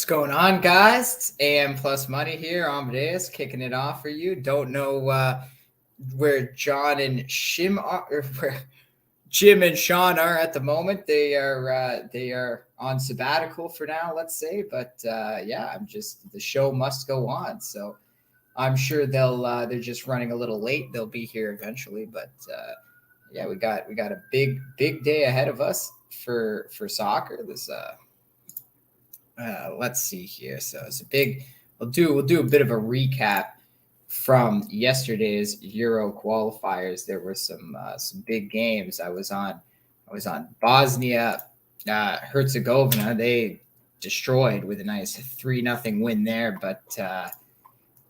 going on, guys? It's AM Plus Money here. Amadeus kicking it off for you. Don't know where John and Shim are, or where Jim and Sean are at the moment. They are on sabbatical for now, let's say. But yeah, the show must go on. So I'm sure they're just running a little late. They'll be here eventually. But yeah, we got a big day ahead of us for soccer. Let's see here. So it's a big. We'll do a bit of a recap from yesterday's Euro qualifiers. There were some big games. I was on Bosnia, Herzegovina. They destroyed with a nice 3-0 win there. But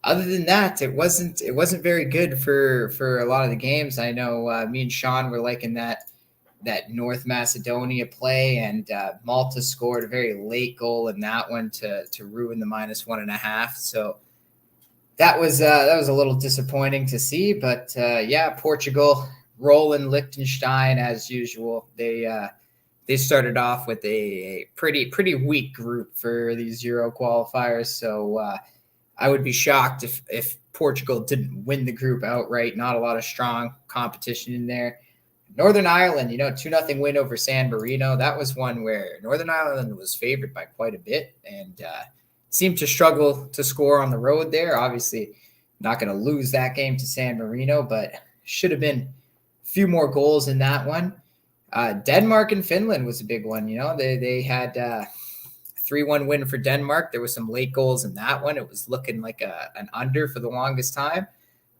other than that, it wasn't very good for a lot of the games. I know me and Sean were liking that North Macedonia play, and Malta scored a very late goal in that one to ruin the -1.5. So that was a little disappointing to see. But yeah, Portugal rolling Liechtenstein as usual. They started off with a pretty weak group for these Euro qualifiers. So I would be shocked if Portugal didn't win the group outright. Not a lot of strong competition in there. Northern Ireland, 2-0 win over San Marino. That was one where Northern Ireland was favored by quite a bit and seemed to struggle to score on the road there. Obviously, not going to lose that game to San Marino, but should have been a few more goals in that one. Denmark and Finland was a big one. They had 3-1 win for Denmark. There was some late goals in that one. It was looking like an under for the longest time.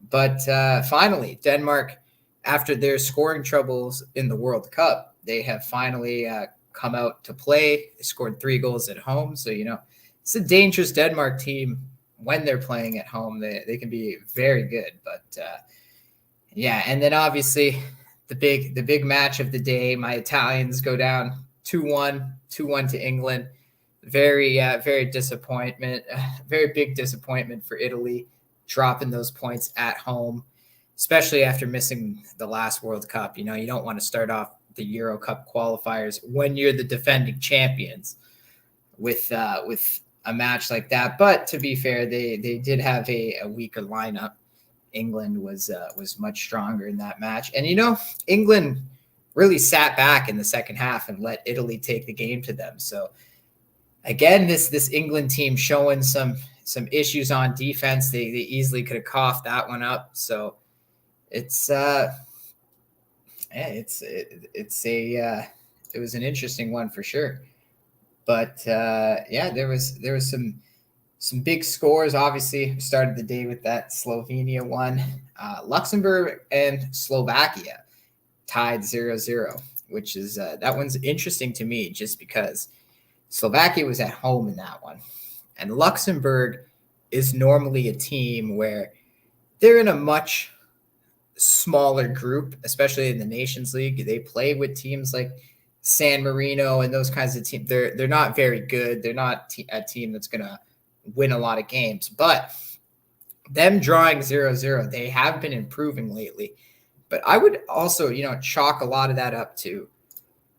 But finally, Denmark, after their scoring troubles in the World Cup, they have finally come out to play. They scored 3 goals at home. So, it's a dangerous Denmark team when they're playing at home. They can be very good. But, yeah, and then obviously the big match of the day, my Italians go down 2-1 to England. Very big disappointment for Italy, dropping those points at home, especially after missing the last World Cup. You don't want to start off the Euro Cup qualifiers when you're the defending champions with a match like that. But to be fair, they did have a weaker lineup. England was much stronger in that match. And, England really sat back in the second half and let Italy take the game to them. So, again, this England team showing some issues on defense. They easily could have coughed that one up. So, it was an interesting one for sure. But yeah, there was some big scores. Obviously, started the day with that Slovenia one. Luxembourg and Slovakia tied 0-0, which is that one's interesting to me just because Slovakia was at home in that one, and Luxembourg is normally a team where they're in a much smaller group, especially in the Nations League. They play with teams like San Marino and those kinds of teams. They're not very good. They're not a team that's going to win a lot of games. But them drawing 0-0, they have been improving lately. But I would also, chalk a lot of that up to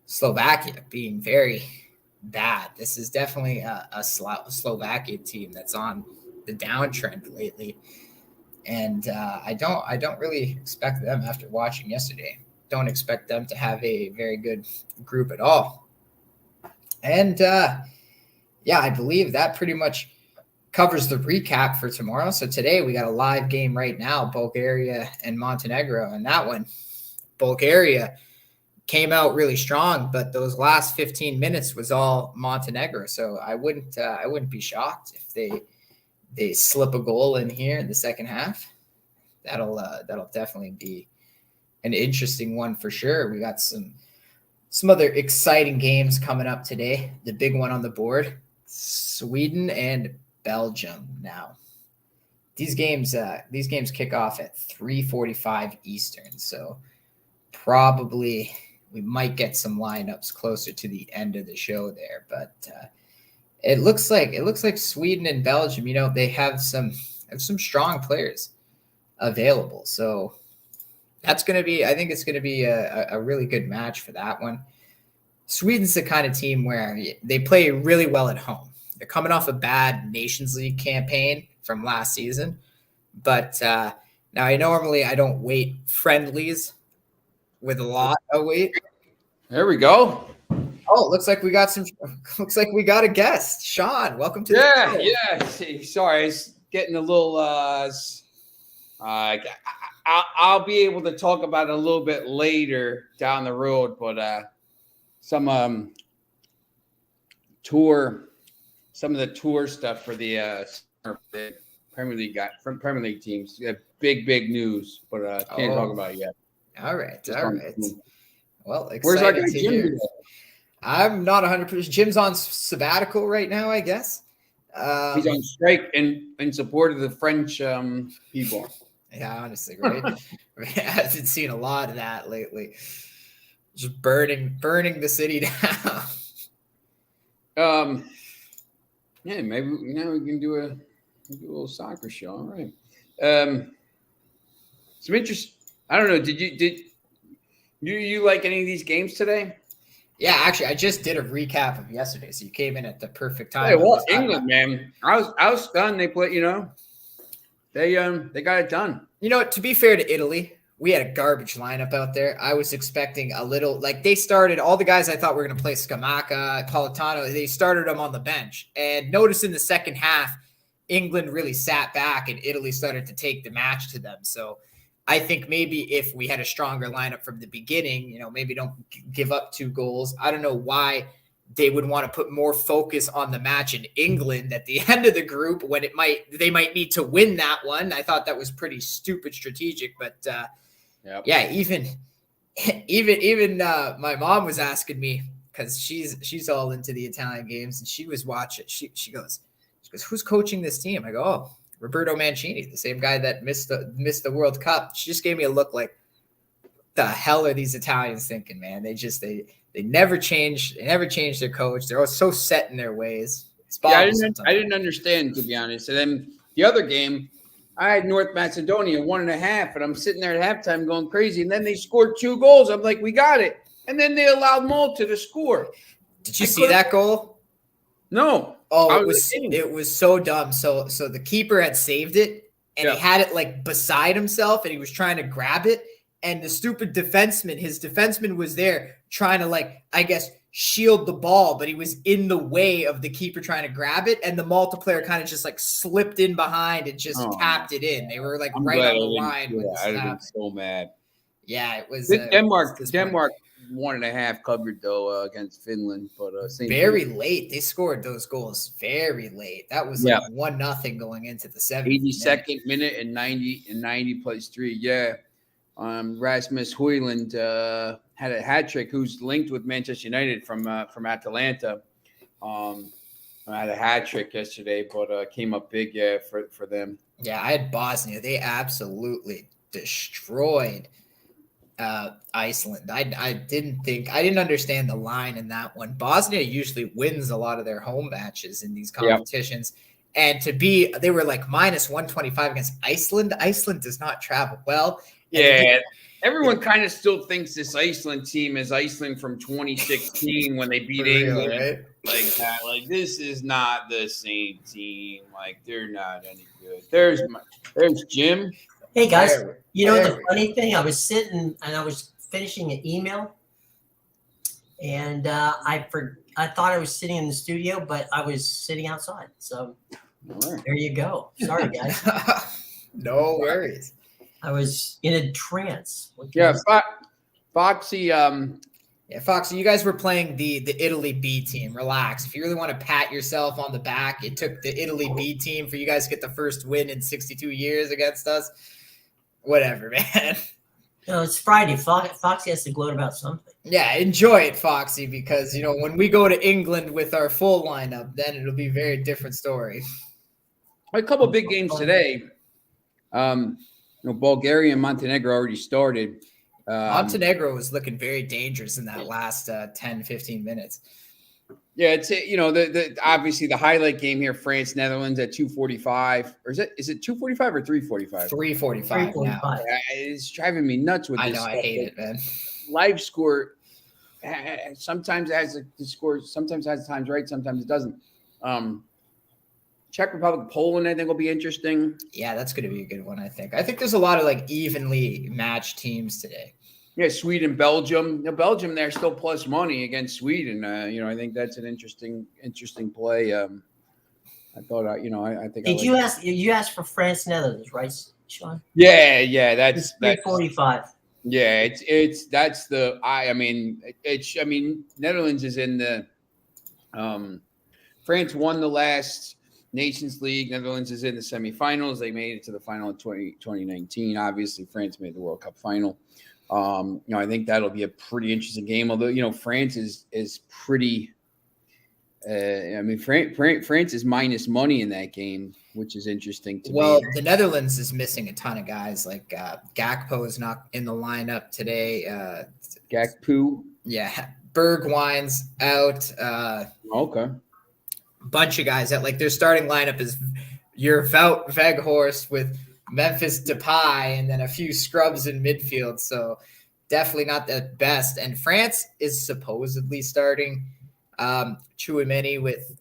Slovakia being very bad. This is definitely a Slovakia team that's on the downtrend lately. And I don't really expect them, after watching yesterday, don't expect them to have a very good group at all. And yeah, I believe that pretty much covers the recap for tomorrow. So today we got a live game right now, Bulgaria and Montenegro. And that one, Bulgaria came out really strong, but those last 15 minutes was all Montenegro. So I wouldn't be shocked if they slip a goal in here in the second half. That'll definitely be an interesting one for sure. We got some other exciting games coming up today. The big one on the board, Sweden and Belgium. Now, these games kick off at 3:45 Eastern. So probably we might get some lineups closer to the end of the show there, but it looks like Sweden and Belgium, they have some strong players available. So I think it's going to be a really good match for that one. Sweden's the kind of team where they play really well at home. They're coming off a bad Nations League campaign from last season. But now I don't weight friendlies with a lot of weight. There we go. Oh, looks like we got a guest. Sean, welcome to the show. Yeah. Sorry, it's getting a little I'll be able to talk about it a little bit later down the road, but some of the tour stuff for the Premier League teams. Big news, but can't talk about it yet. All right. Well, excited. Where's our guy Jim today? I'm not 100%. Jim's on sabbatical right now, I guess. He's on strike in support of the French people. Yeah, honestly, right? I haven't seen a lot of that lately. Just burning the city down. Yeah, maybe now we can do a little soccer show. All right. Some interest. I don't know. Did you like any of these games today? Yeah, actually, I just did a recap of yesterday, so you came in at the perfect time. Hey, well, England, man, I was stunned. They played, they got it done. To be fair to Italy, we had a garbage lineup out there. I was expecting a little, they started all the guys I thought were going to play Scamacca, Politano. They started them on the bench, and notice in the second half, England really sat back, and Italy started to take the match to them. So I think maybe if we had a stronger lineup from the beginning, maybe don't give up 2 goals. I don't know why they would want to put more focus on the match in England at the end of the group when they might need to win that one. I thought that was pretty stupid strategic, but yeah, even my mom was asking me because she's all into the Italian games and she was watching. She goes, who's coaching this team? I go, oh, Roberto Mancini, the same guy that missed the World Cup. She just gave me a look like, the hell are these Italians thinking, man? They never change. They never change their coach. They're all so set in their ways. I didn't understand, to be honest. And then the other game, I had North Macedonia 1.5, and I'm sitting there at halftime going crazy. And then they scored 2 goals. I'm like, we got it. And then they allowed Malta to score. Did you see that goal? No. Oh, it was so dumb. So the keeper had saved it, and he had it beside himself, and he was trying to grab it. And the stupid his defenseman was there trying to I guess shield the ball, but he was in the way of the keeper trying to grab it. And the multiplayer kind of just slipped in behind and just tapped it in. They were right on the line. I'd have been so mad. Yeah, it was Denmark 1.5 covered though against Finland, but very late. They scored those goals very late. That was 1-0 going into the 82nd minute and 90 plus 3. Yeah. Rasmus Højlund had a hat trick. Who's linked with Manchester United from Atalanta. Had a hat trick yesterday, but came up big for them. Yeah, I had Bosnia. They absolutely destroyed Iceland. I didn't understand the line in that one. Bosnia usually wins a lot of their home matches in these competitions. Yep. And they were minus 125 against Iceland. Iceland does not travel well. Yeah, everyone kind of still thinks this Iceland team is Iceland from 2016 when they beat England. Right? Like that. This is not the same team. They're not any good. There's Jim. Hey guys, the funny thing? I was sitting and I was finishing an email, and I thought I was sitting in the studio, but I was sitting outside. So there you go. Sorry, guys. No worries. I was in a trance. Foxy. Foxy, you guys were playing the Italy B team. Relax. If you really want to pat yourself on the back, it took the Italy B team for you guys to get the first win in 62 years against us. Whatever, man. It's Friday. Foxy has to gloat about something. Yeah, enjoy it, Foxy, because, when we go to England with our full lineup, then it'll be a very different story. A couple of big games today. Bulgaria and Montenegro already started. Montenegro was looking very dangerous in that last 10, 15 minutes. Yeah, it's obviously the highlight game here, France Netherlands at 2:45, or is it 2:45 or 3:45? 3:45 now. It's driving me nuts with this. I know, I hate it, man. Live score sometimes it has the score, sometimes it has times right, sometimes it doesn't. Czech Republic, Poland, I think will be interesting. Yeah, that's going to be a good one, I think. I think there's a lot of like evenly matched teams today. Yeah, Sweden, Belgium. Belgium, they're still plus money against Sweden. I think that's an interesting play. I thought, I think. Did you ask? You asked for France, Netherlands, right, Sean? Yeah, that's 345. Yeah, that's the Netherlands is in the France won the last Nations League. Netherlands is in the semifinals. They made it to the final in 2019. Obviously, France made the World Cup final. I think that'll be a pretty interesting game. Although, France is pretty. France is minus money in that game, which is interesting to me. Well, the Netherlands is missing a ton of guys. Like Gakpo is not in the lineup today. Gakpo. Yeah, Bergwijn's out. Okay. Bunch of guys that like their starting lineup is your Wout Weghorst with Memphis Depay and then a few scrubs in midfield. So definitely not the best. And France is supposedly starting Chouameni with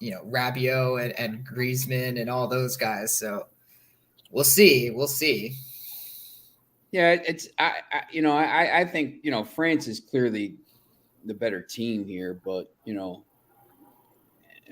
Rabiot and Griezmann and all those guys. So we'll see. Yeah, I think France is clearly the better team here, but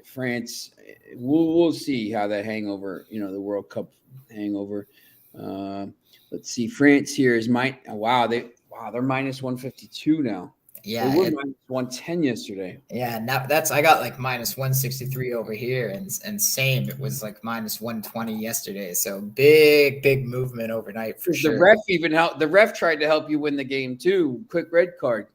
France, we'll see how that hangover, the World Cup hangover. Let's see, France here is they're minus 152 now. Yeah, they were minus 110 yesterday. Yeah, now I got like minus 163 over here, and same. It was like minus 120 yesterday. So big movement overnight for sure. The ref tried to help you win the game too. Quick red card.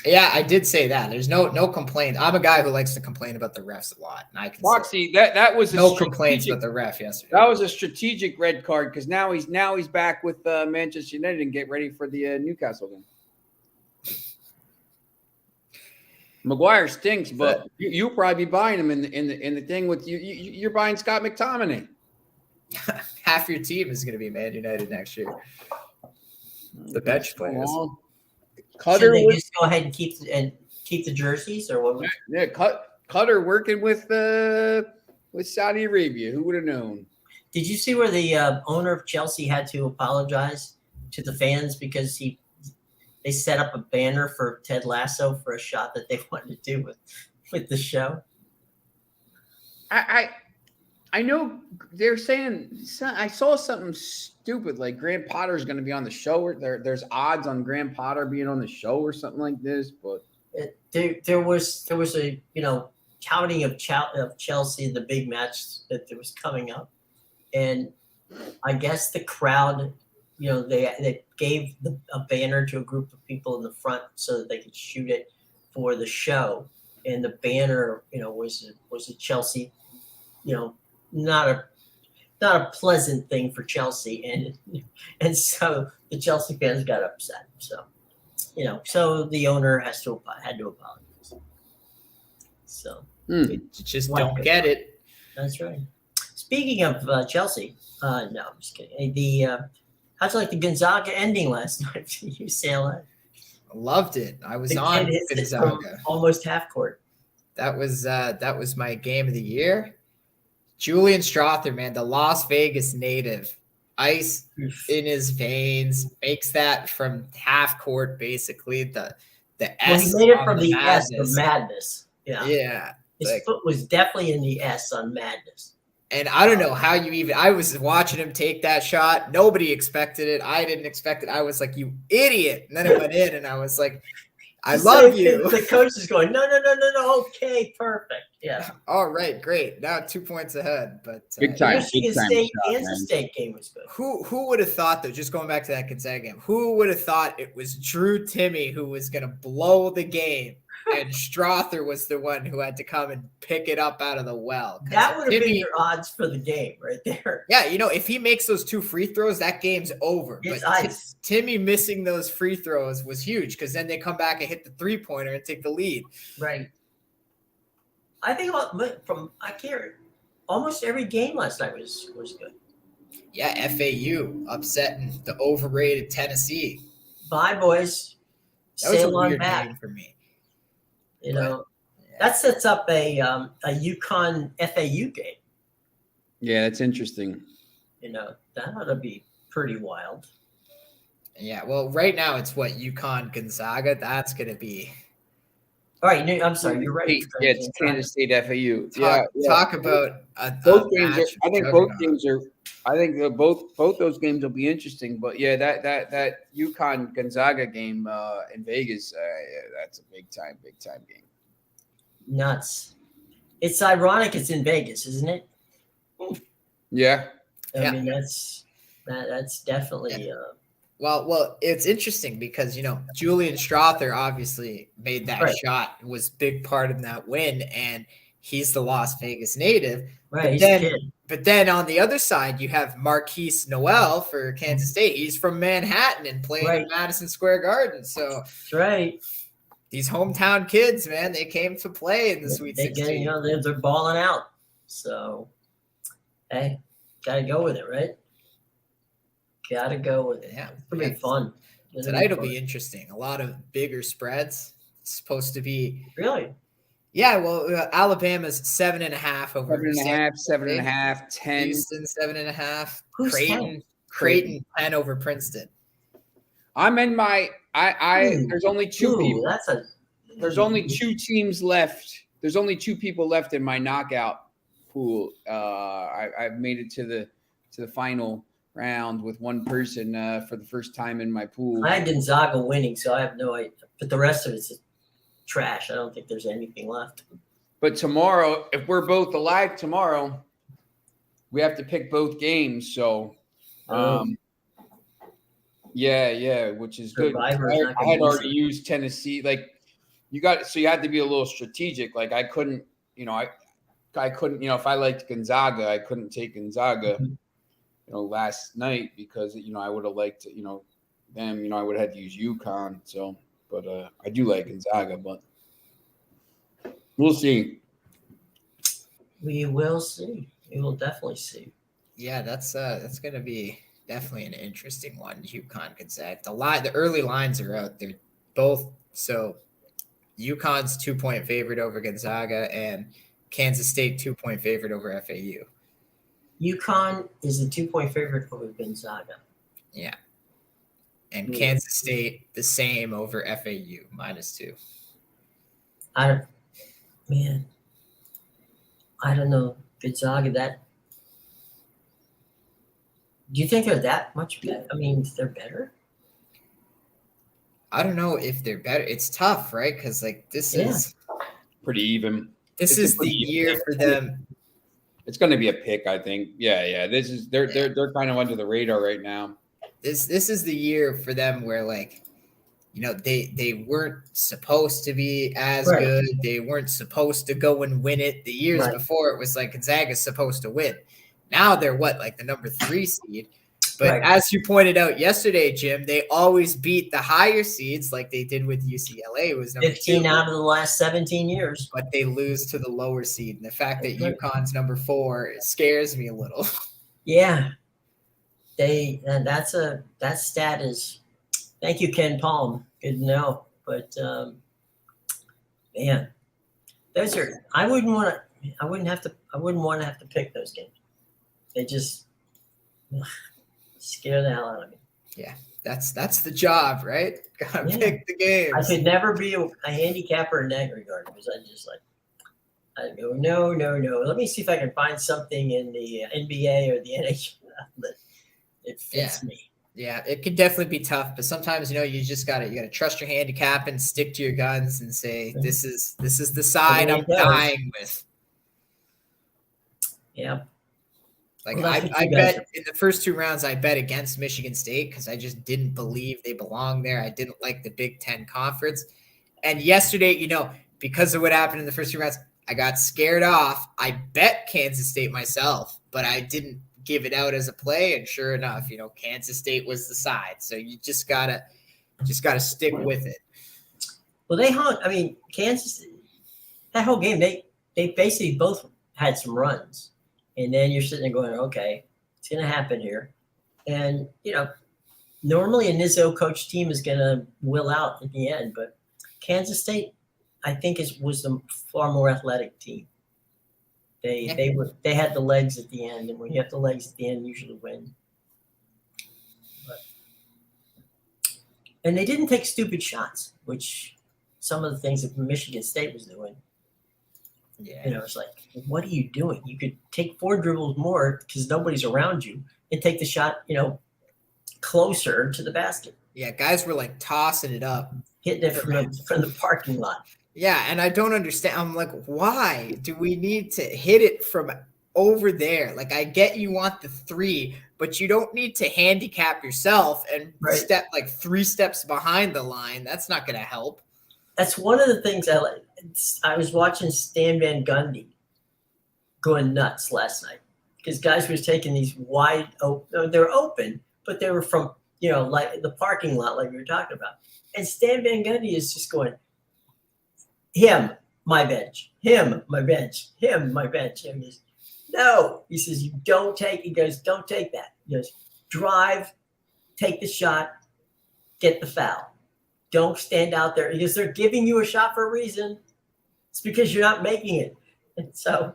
Yeah, I did say that. There's no complaint. I'm a guy who likes to complain about the refs a lot, and I can Foxy, that was no complaints about the ref yesterday. That was a strategic red card because now he's back with Manchester United and get ready for the Newcastle game. Maguire stinks, but you'll probably be buying him in the thing with you. You're buying Scott McTominay. Half your team is going to be Man United next year. The bench players. Should they just go ahead and keep the jerseys, or what? Yeah, Cutter working with Saudi Arabia. Who would have known? Did you see where the owner of Chelsea had to apologize to the fans because they set up a banner for Ted Lasso for a shot that they wanted to do with the show? I know they're saying I saw something stupid like Graham Potter's going to be on the show. Or there's odds on Graham Potter being on the show or something like this. But there was a touting of Chelsea, the big match that there was coming up, and I guess the crowd, they gave a banner to a group of people in the front so that they could shoot it for the show, and the banner was a Chelsea, not a pleasant thing for Chelsea, and so the Chelsea fans got upset. So, so the owner had to apologize. So just don't get it. That's right. Speaking of Chelsea, no, I'm just kidding. How'd you like the Gonzaga ending last night for UCLA? Loved it. I was on Gonzaga almost half court. That was my game of the year. Julian Strother, man, the Las Vegas native, ice in his veins, makes that from half court basically. The S. He made it from the S of madness. Yeah. His foot was definitely in the S on madness. And I don't know how I was watching him take that shot. Nobody expected it. I didn't expect it. I was like, you idiot. And then it went in, and I was like, I love you. The coach is going, no. Okay, perfect. Yeah. All right, great. Now 2 points ahead. But big time. Michigan State, Kansas State game was good. Who would have thought, though, just going back to that Gonzaga game, who would have thought it was Drew Timme who was going to blow the game, and Strother was the one who had to come and pick it up out of the well? That would have been your odds for the game right there. Yeah, if he makes those 2 free throws, that game's over. But Timme missing those free throws was huge because then they come back and hit the 3-pointer and take the lead. Right. I think almost every game last night was good. Yeah, FAU upsetting the overrated Tennessee. Bye, boys. That was a Sail on weird back game for me. Yeah. That sets up a UConn FAU game. Yeah, that's interesting. That ought to be pretty wild. Yeah, well, right now it's what UConn Gonzaga. That's going to be. All right, I'm sorry, you're right. Yeah, it's Kansas State FAU. Talk about both games. match I think both games are. I think both those games will be interesting. But yeah, that UConn Gonzaga game in Vegas, that's a big time game. Nuts. It's ironic it's in Vegas, isn't it? Yeah. I mean, that's definitely. Well, it's interesting because Julian Strother obviously made that shot, was a big part of that win, and he's the Las Vegas native. Right. But then on the other side, you have Marquise Noel for Kansas State. He's from Manhattan and playing in Madison Square Garden. So that's right. These hometown kids, man, they came to play in the Sweet 16. They're balling out. So, hey, gotta go with it, right? Gotta go with it. Yeah, it'll be fun. Tonight will be interesting. A lot of bigger spreads. It's supposed to be really. Yeah, well, Alabama's 7.5 over 7.5, 10. Houston 7.5. Who's Creighton 10 over Princeton. I'm in my. There's only two people. There's only two two teams left. There's only two people left in my knockout pool. I've made it to the final round with one person for the first time in my pool. I had Gonzaga winning, so I have no idea. But the rest of it's trash. I don't think there's anything left. But tomorrow, if we're both alive tomorrow, we have to pick both games. So, yeah, which is good. I had already used Tennessee. Like you had to be a little strategic. Like I couldn't, I couldn't, if I liked Gonzaga, I couldn't take Gonzaga, last night because, I would have liked, them, I would have had to use UConn. So, but I do like Gonzaga, but we'll see. We will see. We will definitely see. Yeah, that's going to be definitely an interesting one. UConn Gonzaga. The early lines are out. They're both so. UConn's 2-point favorite over Gonzaga, and Kansas State 2-point favorite over FAU. UConn is a 2-point favorite over Gonzaga. Yeah. And Kansas State the same over FAU -2. I don't know. Gonzaga, do you think they're that much better? I mean, they're better? I don't know if they're better. It's tough, right? Because this is pretty even. This is the year for them. It's going to be a pick, I think. Yeah. They're kind of under the radar right now. This is the year for them where they weren't supposed to be as good. They weren't supposed to go and win it. The years before it was like Gonzaga's supposed to win. Now they're the number 3 seed. But as you pointed out yesterday, Jim, they always beat the higher seeds like they did with UCLA. It was number 15 2, out of the last 17 years. But they lose to the lower seed. And the fact that UConn's number 4 scares me a little. Yeah. That stat is – thank you, Ken Palm. Good to know. But, man, those are – I wouldn't want to have to pick those games. They just scare the hell out of me. Yeah, that's the job, right? Gotta pick the games. I could never be a handicapper in that regard because I go, no. Let me see if I can find something in the NBA or the NHL that it fits me. Yeah, it could definitely be tough, but sometimes you just gotta trust your handicap and stick to your guns and say this is the side I'm dying with. Yeah. I bet in the first 2 rounds, I bet against Michigan State because I just didn't believe they belonged there. I didn't like the Big Ten Conference. And yesterday, because of what happened in the first 2 rounds, I got scared off. I bet Kansas State myself, but I didn't give it out as a play. And sure enough, Kansas State was the side. So you just gotta stick with it. Well, they hung. I mean, Kansas, that whole game, they basically both had some runs. And then you're sitting there going, okay, it's going to happen here. And, normally an Izzo coach team is going to will out at the end. But Kansas State, I think it was the far more athletic team. They had the legs at the end, and when you have the legs at the end, you usually win. And they didn't take stupid shots, which some of the things that Michigan State was doing. Yeah. You know, it's like, what are you doing? You could take 4 dribbles more because nobody's around you and take the shot, you know, closer to the basket. Yeah, guys were like tossing it up. Hitting it from the parking lot. Yeah, and I don't understand. I'm like, why do we need to hit it from over there? Like, I get you want the 3, but you don't need to handicap yourself and step like 3 steps behind the line. That's not going to help. That's one of the things I like. I was watching Stan Van Gundy going nuts last night because guys was taking these wide open. They were open, but they were from, you know, like the parking lot, like we were talking about. And Stan Van Gundy is just going, him, my bench, him, my bench, him, my bench. And he goes, no. He says, you don't take. He goes, don't take that. He goes, drive, take the shot, get the foul. Don't stand out there because they're giving you a shot for a reason. It's because you're not making it. And so.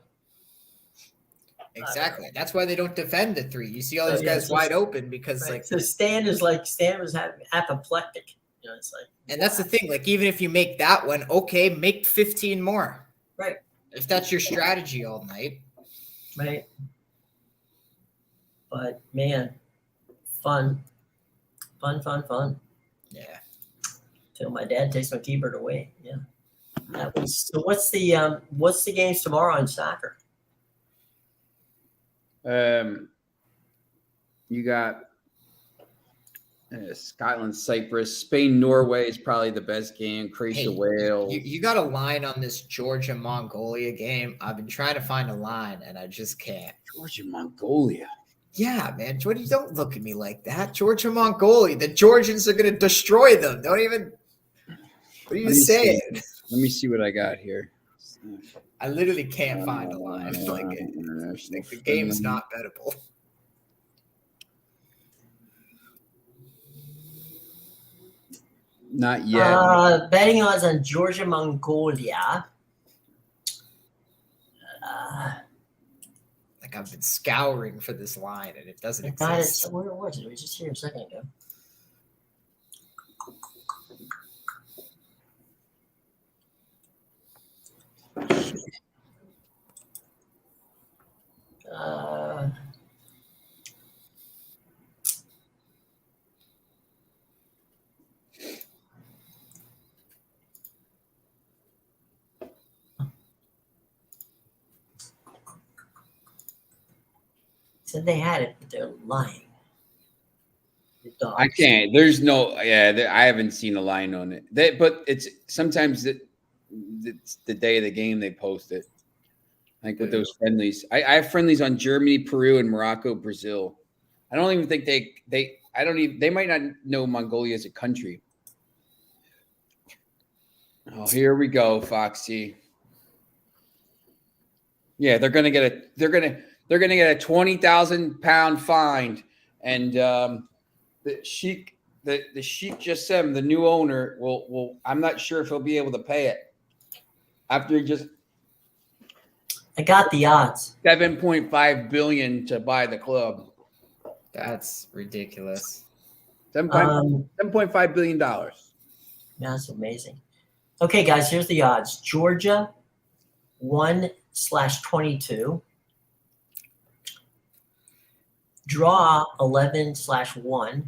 Exactly. That's why they don't defend the 3. You see all these guys wide open because like. So Stan was apoplectic. You know, it's like. And that's the thing. Like, even if you make that one, okay, make 15 more. Right. If that's your strategy all night. Right. But man, fun. Yeah. Till my dad takes my T-bird away. Yeah. That was so. What's the games tomorrow in soccer? You got Scotland, Cyprus, Spain, Norway is probably the best game. Croatia, Wales. You got a line on this Georgia Mongolia game. I've been trying to find a line and I just can't. Georgia Mongolia. Yeah, man. Jordy, don't look at me like that. Georgia Mongolia. The Georgians are going to destroy them. Don't even. What are you saying? Let me see what I got here. I literally can't find a line. Like the game's not bettable. Not yet. Betting odds on Georgia Mongolia. Like I've been scouring for this line and it doesn't exist. Where was it? It was just here a second ago. Said they had it, but they're lying. The I can't. There's no. Yeah, I haven't seen a line on it. But it's sometimes it's the day of the game they post it. Like with those friendlies. I have friendlies on Germany, Peru, and Morocco, Brazil. I don't even think they might not know Mongolia as a country. Oh, here we go, Foxy. Yeah, they're gonna get a 20,000 fine, and the Sheikh Jassim, the new owner, will. I'm not sure if he'll be able to pay it after he just. I got the odds. $7.5 billion to buy the club. That's ridiculous. $7.5 billion. That's amazing. Okay, guys, here's the odds. Georgia 1/22. Draw 11/1,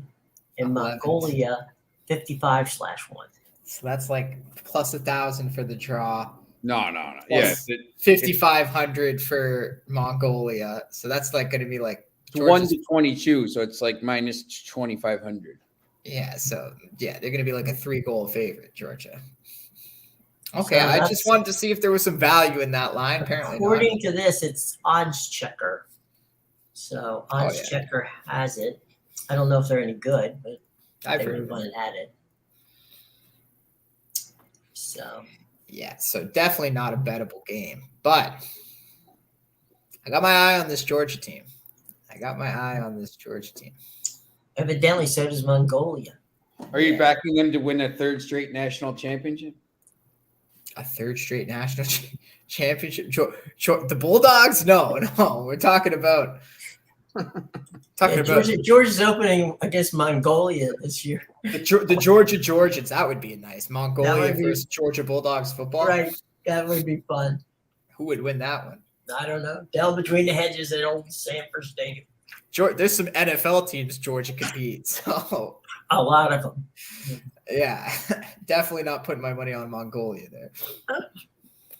and Mongolia 55/1. So that's like plus 1,000 for the draw. No. Yeah, 5,500 for Mongolia. So that's like going to be like 1 to 22. So it's like minus 2,500. Yeah. So yeah, they're going to be like a 3-goal favorite, Georgia. Okay, So I just wanted to see if there was some value in that line. Apparently, according to this, it's Odds Checker. So Odds Checker has it. I don't know if they're any good, but everyone had it. So yeah, so definitely not a bettable game. But I got my eye on this Georgia team. Evidently, so does Mongolia. Are you backing them to win a 3rd straight national championship? A third straight national championship. The Bulldogs? No. We're talking about Georgia's opening against Mongolia this year. the Georgia Georgians. That would be nice. Mongolia versus Georgia Bulldogs football. Right. That would be fun. Who would win that one? I don't know. Down between the hedges at old Sanford Stadium. There's some NFL teams Georgia could beat. So a lot of them. Yeah, definitely not putting my money on Mongolia there.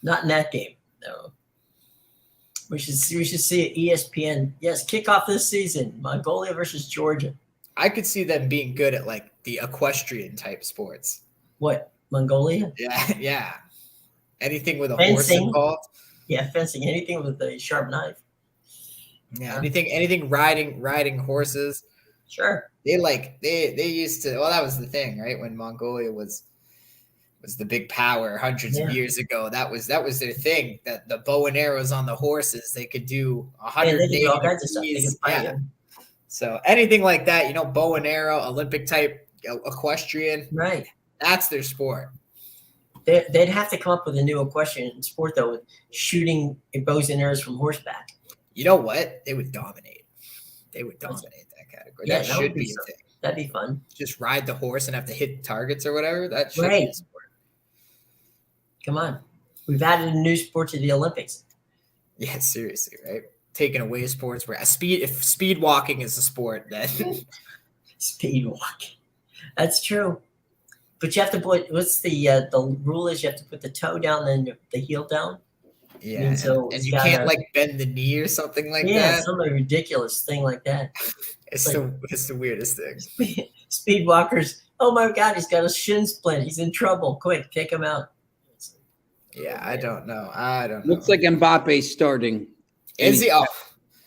Not in that game, no. We should see it ESPN. Yes, kickoff this season, Mongolia versus Georgia. I could see them being good at like the equestrian type sports. What, Mongolia? Yeah. Anything with a fencing. Horse involved. Yeah, fencing. Anything with a sharp knife. Yeah, anything riding horses. Sure. They used to. Well, that was the thing, right? When Mongolia was the big power hundreds of years ago. That was their thing. That the bow and arrows on the horses, they could do 180 degrees. Yeah. So anything like that, bow and arrow, Olympic type, equestrian. Right. That's their sport. They'd have to come up with a new equestrian sport though, with shooting bows and arrows from horseback. You know what? They would dominate. They would dominate that category. Yeah, that should be a thing. That'd be fun. Just ride the horse and have to hit targets or whatever. That should be a sport. Come on. We've added a new sport to the Olympics. Yeah, seriously, right? Taking away sports where if speed walking is a sport, then speed walking. That's true. But you have to put what's the rule is you have to put the toe down and the heel down. Yeah, and you can't bend the knee or something like that. Yeah, some ridiculous thing like that. It's the weirdest thing. Speed walkers. Oh my God, he's got a shin splint. He's in trouble. Quick, take him out. Yeah, I don't know. Looks like Mbappe's starting. Is he? Oh,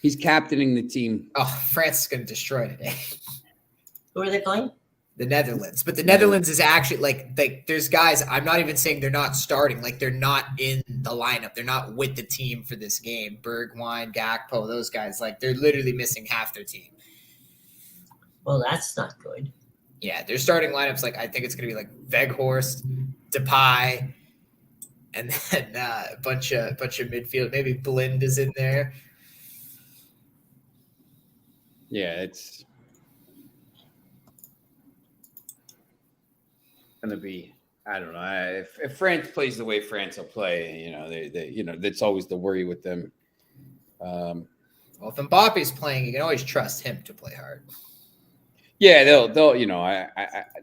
he's captaining the team. Oh, France is going to destroy today. Who are they playing? The Netherlands. But the Netherlands is actually like there's guys, I'm not even saying they're not starting. Like they're not in the lineup. They're not with the team for this game. Bergwijn, Gakpo, those guys, like they're literally missing half their team. Well, that's not good. Yeah, their starting lineups, like I think it's going to be like Weghorst, Depay, and then a bunch of midfield. Maybe Blind is in there. Yeah, it's going to be. I don't know. If France plays the way France will play, that's always the worry with them. Well, if Mbappe's playing, you can always trust him to play hard. Yeah, they'll.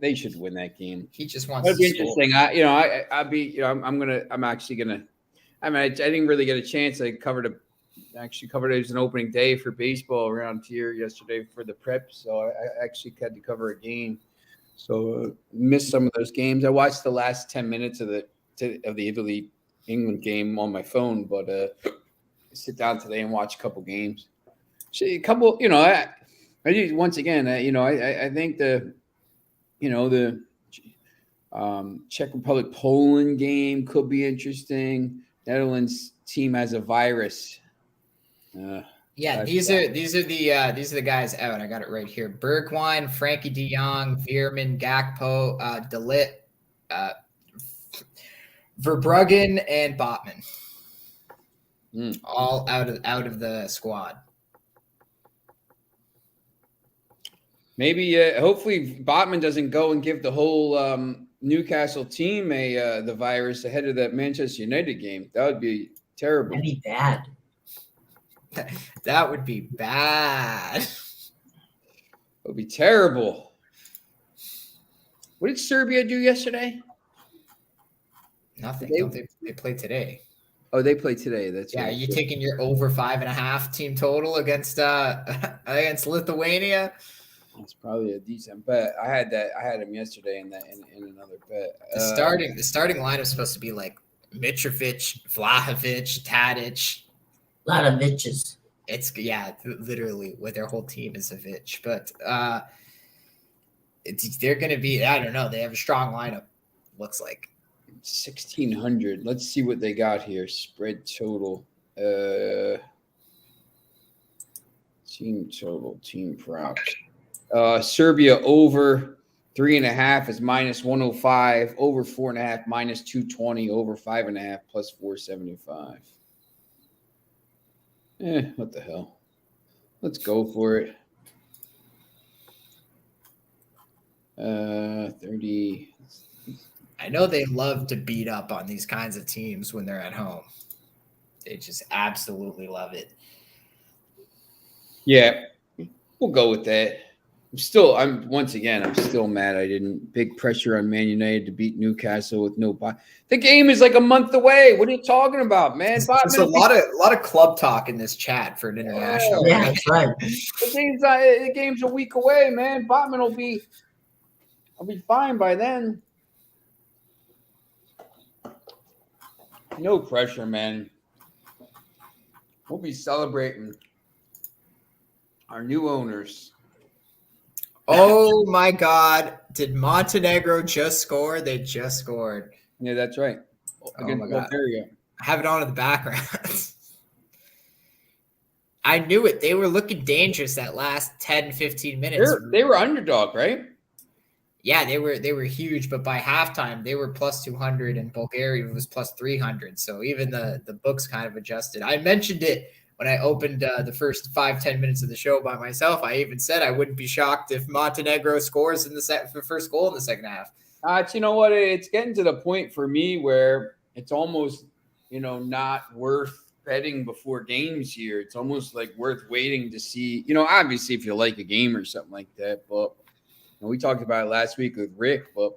They should win that game. He just wants. That'd be interesting. I didn't really get a chance. I covered it as an opening day for baseball around here yesterday for the prep, so I actually had to cover a game. So missed some of those games. I watched the last 10 minutes of the Italy-England game on my phone, but I sit down today and watch a couple games. I think the Czech Republic Poland game could be interesting. Netherlands team has a virus. These are the guys out. I got it right here: Bergwijn, Frankie De Jong, Veerman, Gakpo, De Ligt, Verbruggen, and Botman. All out of the squad. Maybe, hopefully, Botman doesn't go and give the whole Newcastle team the virus ahead of that Manchester United game. That would be terrible. That'd be bad. That would be bad. It would be terrible. What did Serbia do yesterday? Nothing. They play today. Oh, they play today. That's right. Are you taking your over 5.5 team total against Lithuania? It's probably a decent bet. I had him yesterday in another bet. The starting line is supposed to be like Mitrovic, Vlahovic, Tadic. A lot of Viches. It's literally with their whole team is a Vich, but they're going to be. I don't know. They have a strong lineup. Looks like 1,600. Let's see what they got here. Spread total. Team total. Team props. Serbia over 3.5 is minus 105. Over 4.5 minus 220. Over 5.5 plus 475. What the hell? Let's go for it. 30. I know they love to beat up on these kinds of teams when they're at home. They just absolutely love it. Yeah, we'll go with that. I'm still mad I didn't. Big pressure on Man United to beat Newcastle with no buy. The game is like a month away. What are you talking about, man? There's a lot of club talk in this chat for an international. Yeah, that's right. The game's a week away, man. Botman I'll be fine by then. No pressure, man. We'll be celebrating our new owners. Oh my God. Did Montenegro just score? They just scored. Yeah, that's right. Oh my God. I have it on in the background. I knew it. They were looking dangerous that last 10, 15 minutes. They were underdog, right? Yeah, they were huge, but by halftime they were plus 200 and Bulgaria was plus 300. So even the books kind of adjusted. I mentioned it when I opened the first 5-10 minutes of the show by myself. I even said I wouldn't be shocked if Montenegro scores in the first goal in the second half. You know what? It's getting to the point for me where it's almost, not worth betting before games here. It's almost like worth waiting to see, obviously if you like a game or something like that, but we talked about it last week with Rick, but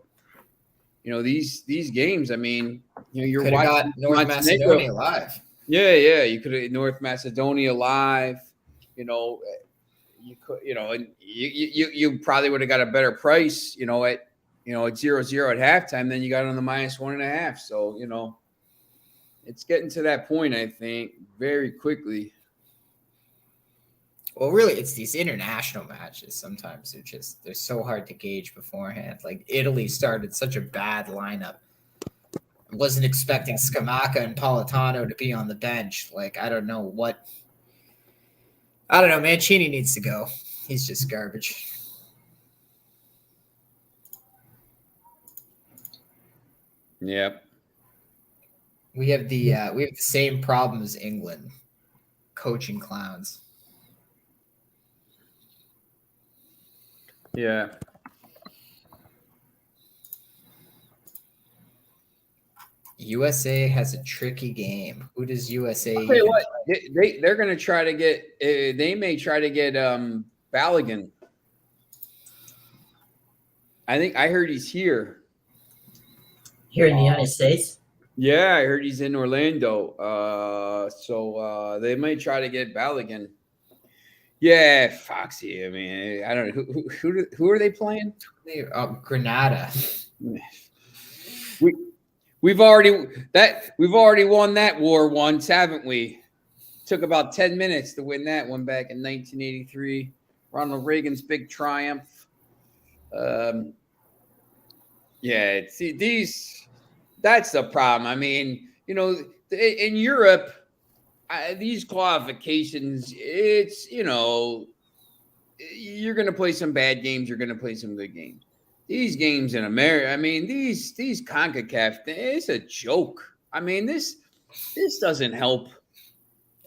these games, I mean, you're watching North Macedonia live. Yeah, you could have North Macedonia live. You could, and you probably would have got a better price, at 0-0 at halftime than you got on the minus 1.5. So it's getting to that point, I think, very quickly. Well, really, it's these international matches. Sometimes they're so hard to gauge beforehand. Like Italy started such a bad lineup. I wasn't expecting Scamacca and Politano to be on the bench. Like, I don't know. Mancini needs to go. He's just garbage. Yep. We have the same problem as England. Coaching clowns. Yeah. USA has a tricky game. Who does USA? I'll tell you what, they're going to try to get. They may try to get Balogun. I heard he's here. Here in the United States. Yeah, I heard he's in Orlando. So they may try to get Balogun. Yeah, Foxy. I mean, I don't know who are they playing? Granada. We've already won that war once, haven't we? Took about 10 minutes to win that one back in 1983. Ronald Reagan's big triumph. That's the problem. I mean, in Europe, these qualifications, it's, you're going to play some bad games. You're going to play some good games. These games in America, I mean, these CONCACAF, it's a joke. I mean, this doesn't help.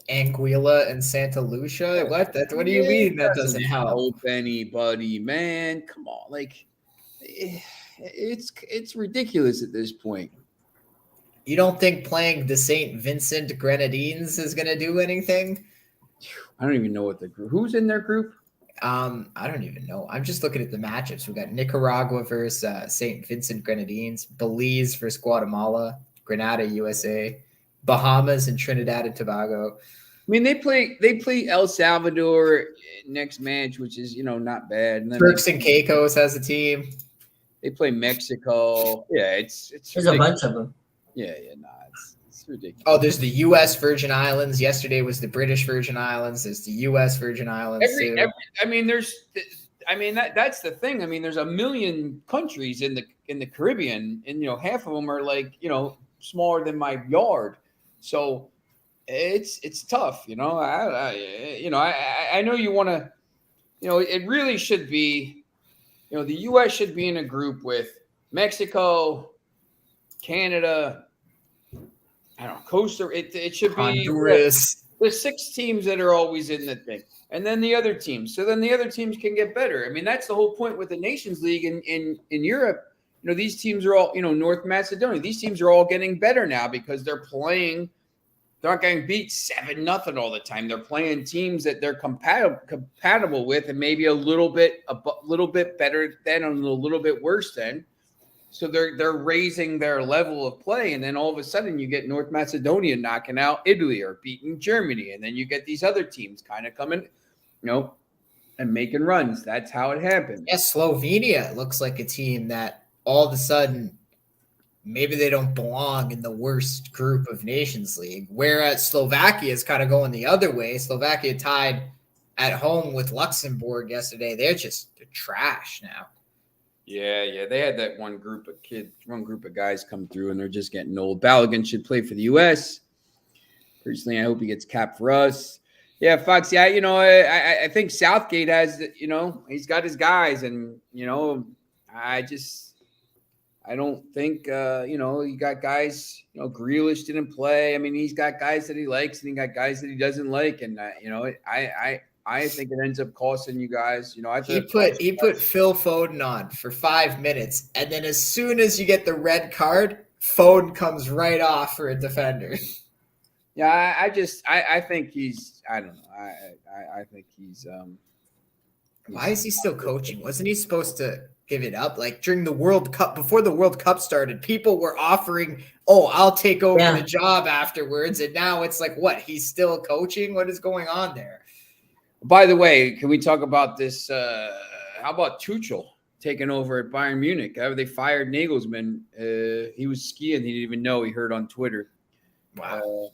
Anguilla and Santa Lucia? What do you mean that doesn't help anybody, man? Come on. Like, it's ridiculous at this point. You don't think playing the St. Vincent Grenadines is going to do anything? I don't even know what the group. Who's in their group? I don't even know. I'm just looking at the matchups. We got Nicaragua versus St. Vincent Grenadines, Belize versus Guatemala, Grenada, USA, Bahamas and Trinidad and Tobago. I mean, they play El Salvador next match, which is not bad. And then Turks and Caicos has a team. They play Mexico. Yeah, it's there's ridiculous. A bunch of them. Yeah, it's ridiculous. Oh, there's the U.S. Virgin Islands. Yesterday was the British Virgin Islands. There's the U.S. Virgin Islands. That's the thing. I mean, there's a million countries in the Caribbean, and half of them are like smaller than my yard. So it's tough. I know you want to. It really should be the U.S. should be in a group with Mexico, Canada, I don't know, Costa. It should be Honduras. the 6 teams that are always in the thing, and then the other teams. So then the other teams can get better. I mean, that's the whole point with the Nations League in Europe. These teams are all, North Macedonia. These teams are all getting better now because they're playing. They're not getting beat 7-0 all the time. They're playing teams that they're compatible with, and maybe a little bit better than, and a little bit worse than. So they're raising their level of play, and then all of a sudden you get North Macedonia knocking out Italy or beating Germany, and then you get these other teams kind of coming, and making runs. That's how it happens. Yeah, Slovenia looks like a team that all of a sudden maybe they don't belong in the worst group of Nations League, whereas Slovakia is kind of going the other way. Slovakia tied at home with Luxembourg yesterday. They're trash now. Yeah. They had that one group of guys come through, and they're just getting old. Balogun should play for the U.S. Personally, I hope he gets capped for us. Yeah, Fox. Yeah, I think Southgate has, he's got his guys, and I don't think you got guys. Grealish didn't play. I mean, he's got guys that he likes, and he got guys that he doesn't like, and I think it ends up costing you guys. He put Phil Foden on for 5 minutes, and then as soon as you get the red card, Foden comes right off for a defender. Yeah, I think he's. I don't know. I think he's. Why is he still coaching? Wasn't he supposed to give it up? Like during the World Cup, before the World Cup started, people were offering, I'll take over the job afterwards. And now it's like, what? He's still coaching? What is going on there? By the way, can we talk about this? How about Tuchel taking over at Bayern Munich? After they fired Nagelsmann, he was skiing. He didn't even know. He heard on Twitter. Wow.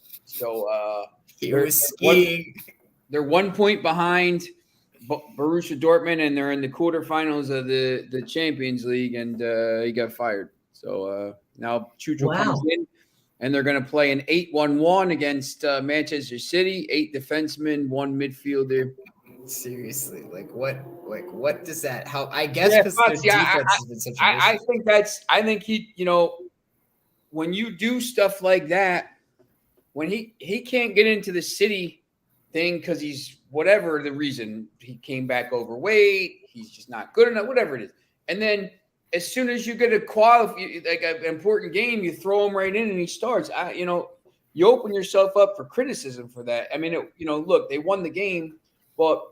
He was skiing. They're 1 point behind Borussia Dortmund, and they're in the quarterfinals of the Champions League, and he got fired. So now Tuchel comes in, and they're going to play an 8-1-1 against Manchester City. 8 defensemen, 1 midfielder. Seriously, what does that help? I guess because their defense has been such a I think he, when you do stuff like that, when he can't get into the City thing because he's whatever the reason, he came back overweight, he's just not good enough, whatever it is. And then as soon as you get a an important game, you throw him right in and he starts. You open yourself up for criticism for that. I mean, look, they won the game, but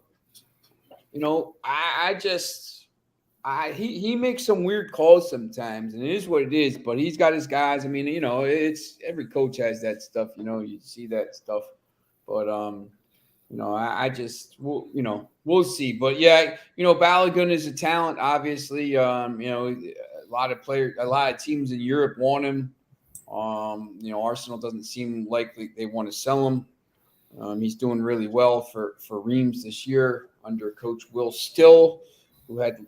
he makes some weird calls sometimes, and it is what it is. But he's got his guys. I mean, it's every coach has that stuff. You see that stuff, but we'll see. But yeah, Balogun is a talent, obviously. A lot of teams in Europe want him. Arsenal doesn't seem likely they want to sell him. He's doing really well for Reims this year under coach Will Still, who had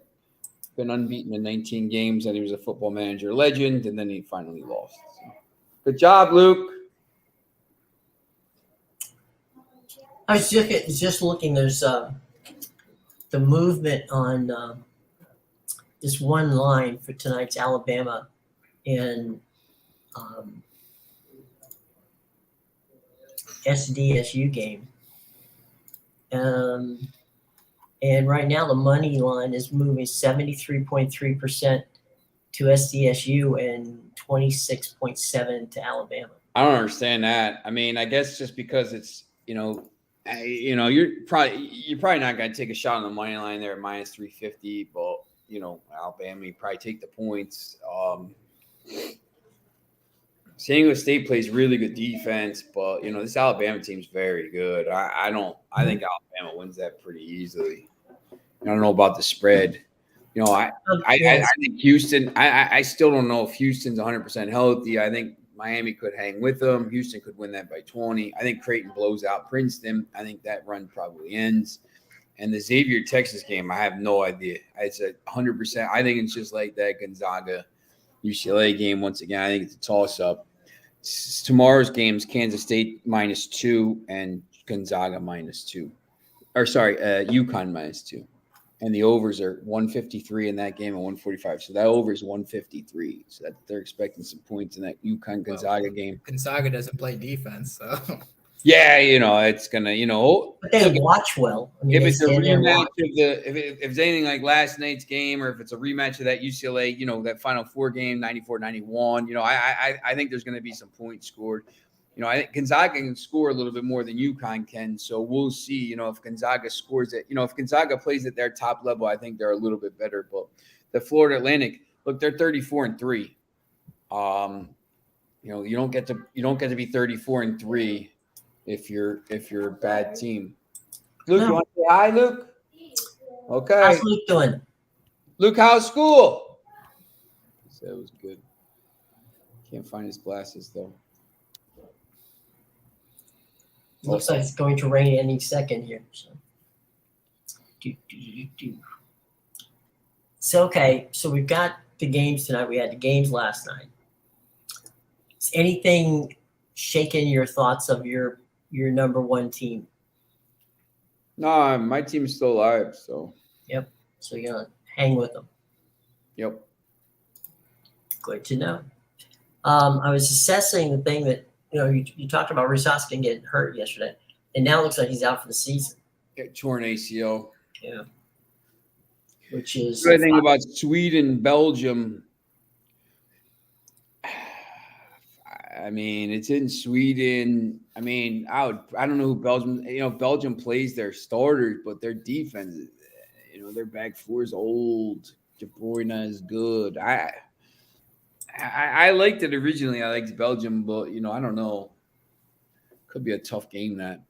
been unbeaten in 19 games, and he was a Football Manager legend, and then he finally lost. So, good job, Luke. I was just looking. There's the movement on this one line for tonight's Alabama and SDSU game. And right now the money line is moving 73.3% to SDSU and 26.7% to Alabama. I don't understand that. I mean, I guess just because it's you're probably not going to take a shot on the money line there at minus 350, but Alabama, you probably take the points. San Diego State plays really good defense, but this Alabama team's very good. I think Alabama wins that pretty easily. I don't know about the spread. I think Houston. I still don't know if Houston's 100% healthy. I think Miami could hang with them. Houston could win that by 20. I think Creighton blows out Princeton. I think that run probably ends. And the Xavier Texas game, I have no idea. It's 100%. I think it's just like that Gonzaga UCLA game. Once again, I think it's a toss-up. Tomorrow's game's Kansas State -2 and Gonzaga -2. Or sorry, UConn -2. and the overs are 153 in that game and 145. So that over is 153. So that they're expecting some points in that UConn Gonzaga game. Gonzaga doesn't play defense, so Yeah, it's gonna, But they watch well. I mean, if they it's a stand there and rematch watch. if it's anything like last night's game, or if it's a rematch of that UCLA, that Final Four game, 94-91, I think there's going to be some points scored. I think Gonzaga can score a little bit more than UConn can, so we'll see. If Gonzaga scores it, if Gonzaga plays at their top level, I think they're a little bit better. But the Florida Atlantic, look, they're 34-3. You don't get to be 34-3 if you're a bad team. Luke, you want to say hi, Luke? Okay. How's Luke doing? Luke, how's school? He said it was good. Can't find his glasses, though. Looks like it's going to rain any second here. So, okay. So we've got the games tonight. We had the games last night. Is anything shaking your thoughts of your number one team? No, my team is still alive, so. Yep. So you're going to hang with them. Yep. Good to know. I was assessing the thing that, you talked about Rysoskin getting hurt yesterday, and now it looks like he's out for the season. Torn ACL. Yeah. Which is the good thing about Sweden, Belgium. I mean, it's in Sweden. I mean, I don't know who Belgium. Belgium plays their starters, but their defense, their back four is old. De Bruyne is good. I liked it originally. I liked Belgium, but I don't know. Could be a tough game. That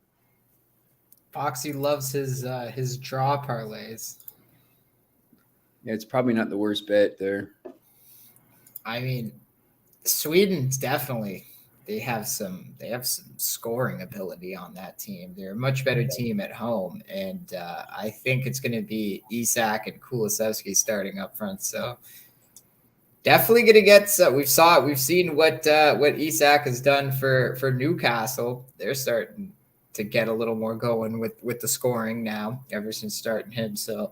Foxy loves his draw parlays. Yeah, it's probably not the worst bet there. I mean, Sweden's definitely they have some scoring ability on that team. They're a much better team at home, and I think it's going to be Isak and Kulusevski starting up front. So. Definitely going to get. We've seen what Isak has done for Newcastle. They're starting to get a little more going with the scoring now, ever since starting him. So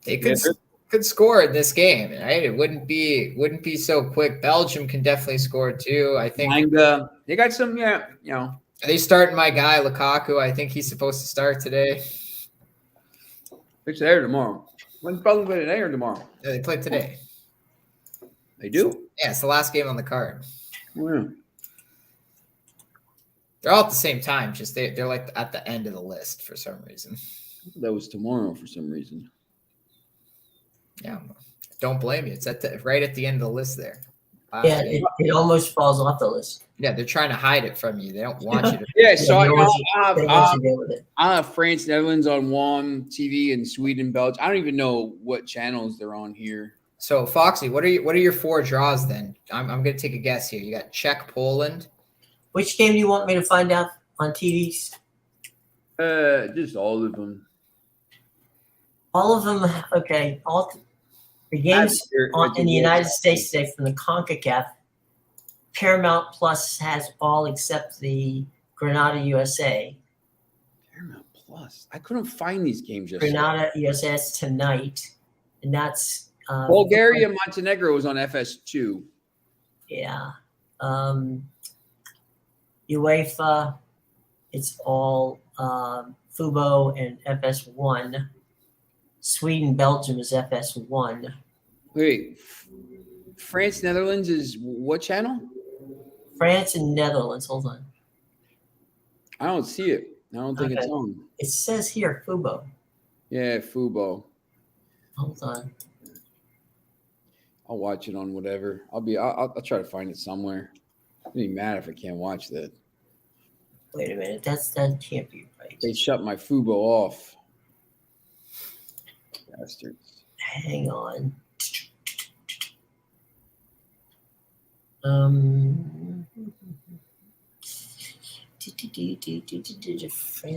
they could score in this game, right? It wouldn't be so quick. Belgium can definitely score too. I think they got some. Yeah, Are they starting my guy Lukaku? I think he's supposed to start today. It's there tomorrow. When's Belgium play today or tomorrow? Yeah, they play today. They do? Yeah, it's the last game on the card. Yeah. They're all at the same time. Just they're like at the end of the list for some reason. That was tomorrow for some reason. Yeah, don't blame you. It's right at the end of the list there. Yeah, it almost falls off the list. Yeah, they're trying to hide it from you. They don't want you to. Yeah, so I have France, Netherlands on one TV, and Sweden, Belgium. I don't even know what channels they're on here. So Foxy, what are your four draws then? I'm going to take a guess here. You got Czech, Poland. Which game do you want me to find out on TVs? Just all of them. All of them. Okay. All the games in the United States today from the CONCACAF. Paramount Plus has all except the Grenada USA. Paramount Plus. I couldn't find these games yesterday. Grenada USA is tonight, and that's Bulgaria, Montenegro was on FS2. Yeah. UEFA, it's all Fubo and FS1. Sweden, Belgium is FS1. Wait, France, Netherlands is what channel? France and Netherlands. Hold on. I don't see it. I don't think it's on. It says here Fubo. Yeah, Fubo. Hold on. I'll watch it on whatever. I'll try to find it somewhere. It doesn't matter if I can't watch that. Wait a minute. That can't be right. They shut my Fubo off. Bastards. Hang on.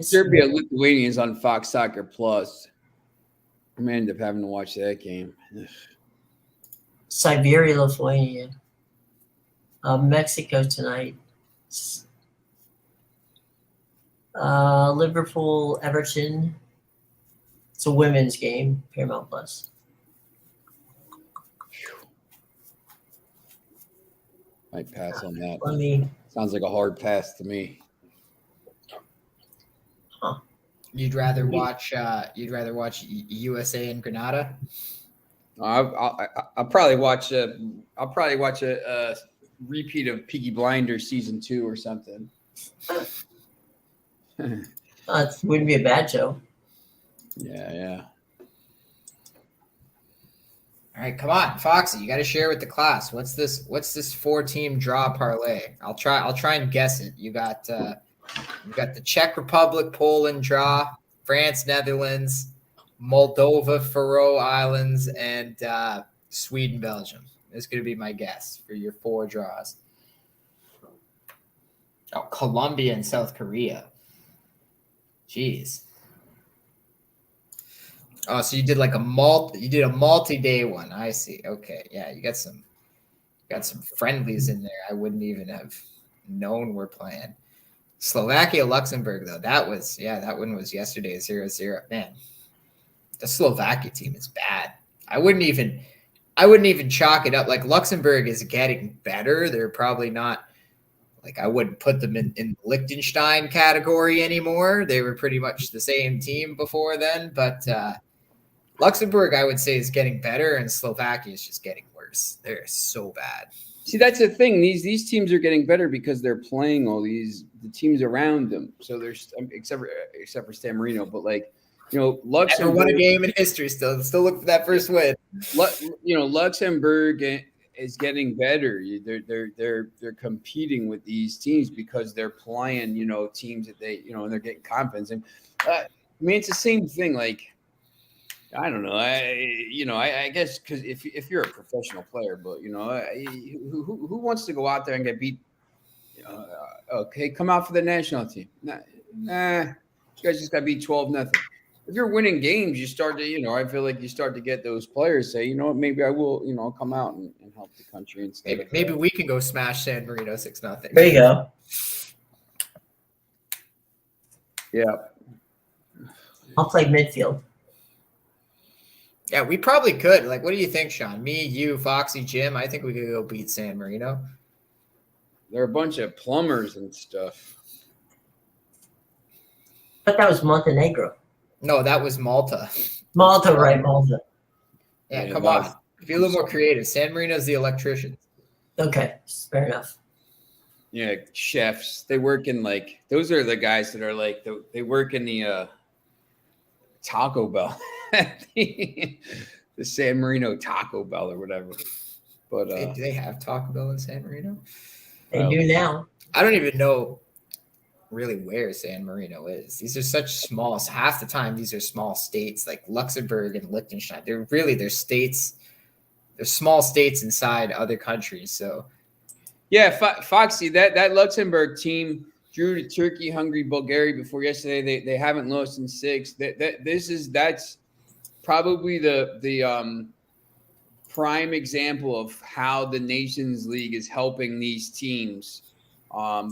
Serbia, Lithuania is on Fox Soccer Plus. I may end up having to watch that game. Siberia, Lithuania. Mexico tonight. Liverpool, Everton. It's a women's game, Paramount Plus. Might pass on that. Let me. Sounds like a hard pass to me. You'd rather watch USA and Grenada? I'll probably watch a repeat of Peaky Blinders season 2 or something. It wouldn't be a bad show. Yeah. All right, come on, Foxy. You got to share with the class. What's this 4-team draw parlay? I'll try and guess it. You got the Czech Republic, Poland draw, France, Netherlands, Moldova, Faroe Islands, and Sweden, Belgium. This is going to be my guess for your 4 draws. Oh, Colombia and South Korea. Jeez. Oh, so you did like a multi-day one. I see. Okay. Yeah, you got some friendlies in there I wouldn't even have known were playing. Slovakia, Luxembourg, though. That one was yesterday 0-0. Man, the Slovakia team is bad. I wouldn't even chalk it up. Like, Luxembourg is getting better. They're probably not, like, I wouldn't put them in Liechtenstein category anymore. They were pretty much the same team before then. But Luxembourg, I would say, is getting better, and Slovakia is just getting worse. They're so bad. See, that's the thing. These teams are getting better because they're playing all the teams around them. So there's except for San Marino, but like, Luxembourg never won a game in history. Still look for that first win. Luxembourg is getting better. They're competing with these teams because they're playing teams that they and they're getting confidence. And I mean, it's the same thing. Like, I don't know. I guess because if you're a professional player, but who wants to go out there and get beat? Okay, come out for the national team. Nah, you guys just got beat 12-0. If you're winning games, you start to, I feel like you start to get those players say, maybe I will, come out and help the country and stuff. Maybe we can go smash San Marino 6-0. There you go. Yeah. I'll play midfield. Yeah, we probably could. Like, what do you think, Sean? Me, you, Foxy, Jim. I think we could go beat San Marino. They're a bunch of plumbers and stuff. But that was Montenegro. No, that was Malta. Malta, right? Malta. Yeah, come on. Be a little more creative. San Marino's the electricians. Okay, fair enough. Yeah, chefs. They work in those are the guys that are they work in the Taco Bell. The San Marino Taco Bell or whatever. But do they have Taco Bell in San Marino? They do now. I don't even know really where San Marino is. These are such small. Half the time, these are small states like Luxembourg and Liechtenstein. They're states. They're small states inside other countries. So, yeah, Foxy, that Luxembourg team drew to Turkey, Hungary, Bulgaria before yesterday. They haven't lost in 6. That's probably the prime example of how the Nations League is helping these teams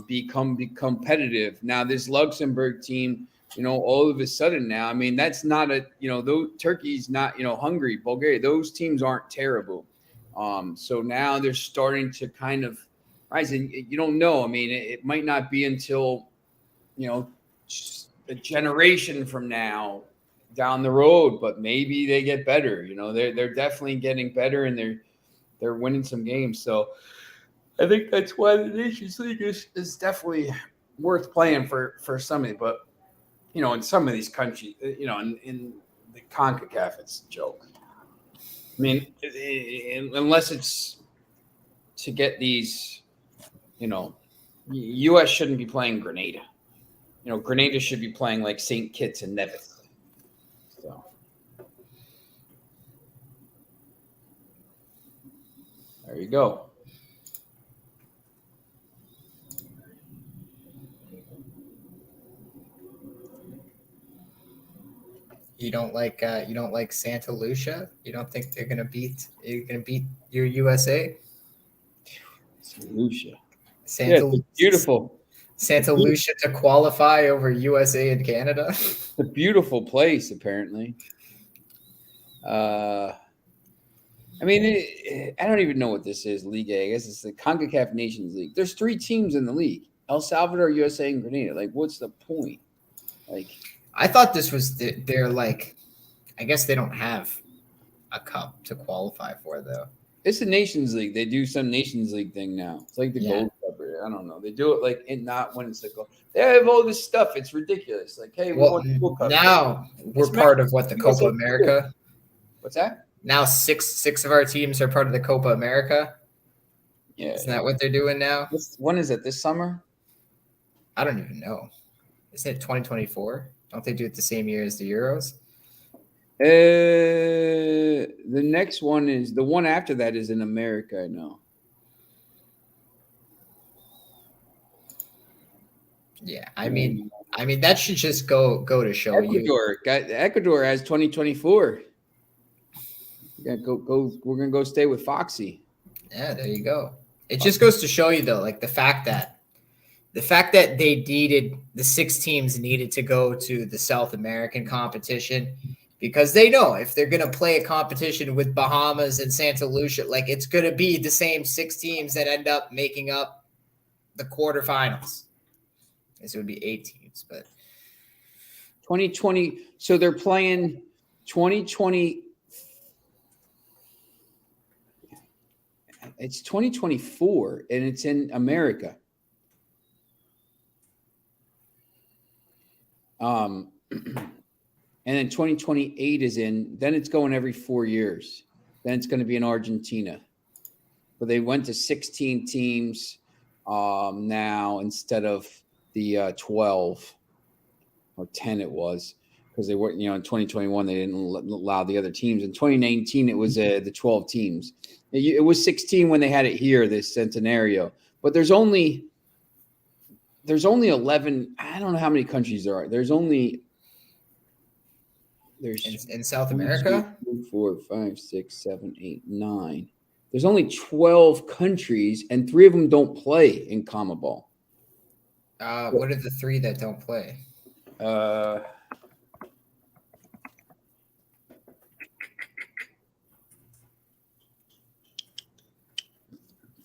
become competitive. Now, this Luxembourg team, all of a sudden now, I mean, that's not though Turkey's not, Hungary, Bulgaria, those teams aren't terrible. So now they're starting to kind of rise, and you don't know. I mean, it might not be until, a generation from now down the road, but maybe they get better. They're definitely getting better, and they're winning some games. So I think that's why the Nations League is definitely worth playing for somebody. But in some of these countries, in the CONCACAF, it's a joke. I mean, unless it's to get these, U.S. shouldn't be playing Grenada. Grenada should be playing like St. Kitts and Nevis. So there you go. You don't like Santa Lucia? You don't think you're gonna beat your USA? Santa Lucia. Beautiful. Santa Lucia to qualify over USA and Canada. It's a beautiful place, apparently. I mean, I don't even know what this is. League A. I guess it's the CONCACAF Nations League. There's 3 teams in the league: El Salvador, USA, and Grenada. Like, what's the point? Like, I thought this was they're like, I guess they don't have a cup to qualify for though. it's the Nations League. They do some Nations League thing now. It's like the Gold Cup. I don't know. They do it like not when it's the gold. They have all this stuff. It's ridiculous. Like, hey, we want the Gold Cup. Now we're part of what, the Copa America. What's that? Now six of our teams are part of the Copa America. Yeah, isn't that what they're doing now? When is it? This summer? I don't even know. Isn't it 2024? Don't they do it the same year as the Euros? The next one is the one after that is in America. I know. Yeah, I mean that should just go to show Ecuador. Ecuador has 2024. We're gonna go stay with Foxy. Yeah, there you go. It just goes to show you though, like the fact that the 6 teams needed to go to the South American competition, because they know if they're going to play a competition with Bahamas and Santa Lucia, like it's going to be the same 6 teams that end up making up the quarterfinals. I guess it would be 8 teams, but 2020. So they're playing 2020. It's 2024 and it's in America. And then 2028 is in, then it's going every 4 years. Then it's going to be in Argentina. But they went to 16 teams now instead of the 12 or 10 it was, because they were, in 2021, they didn't allow the other teams. In 2019, it was the 12 teams. It was 16 when they had it here, this Centenario. But there's only 11. I don't know how many countries there are. There's in South America? 2, 4, 5, 6, 7, 8, 9. There's only 12 countries, and 3 of them don't play in CONMEBOL. What are the 3 that don't play?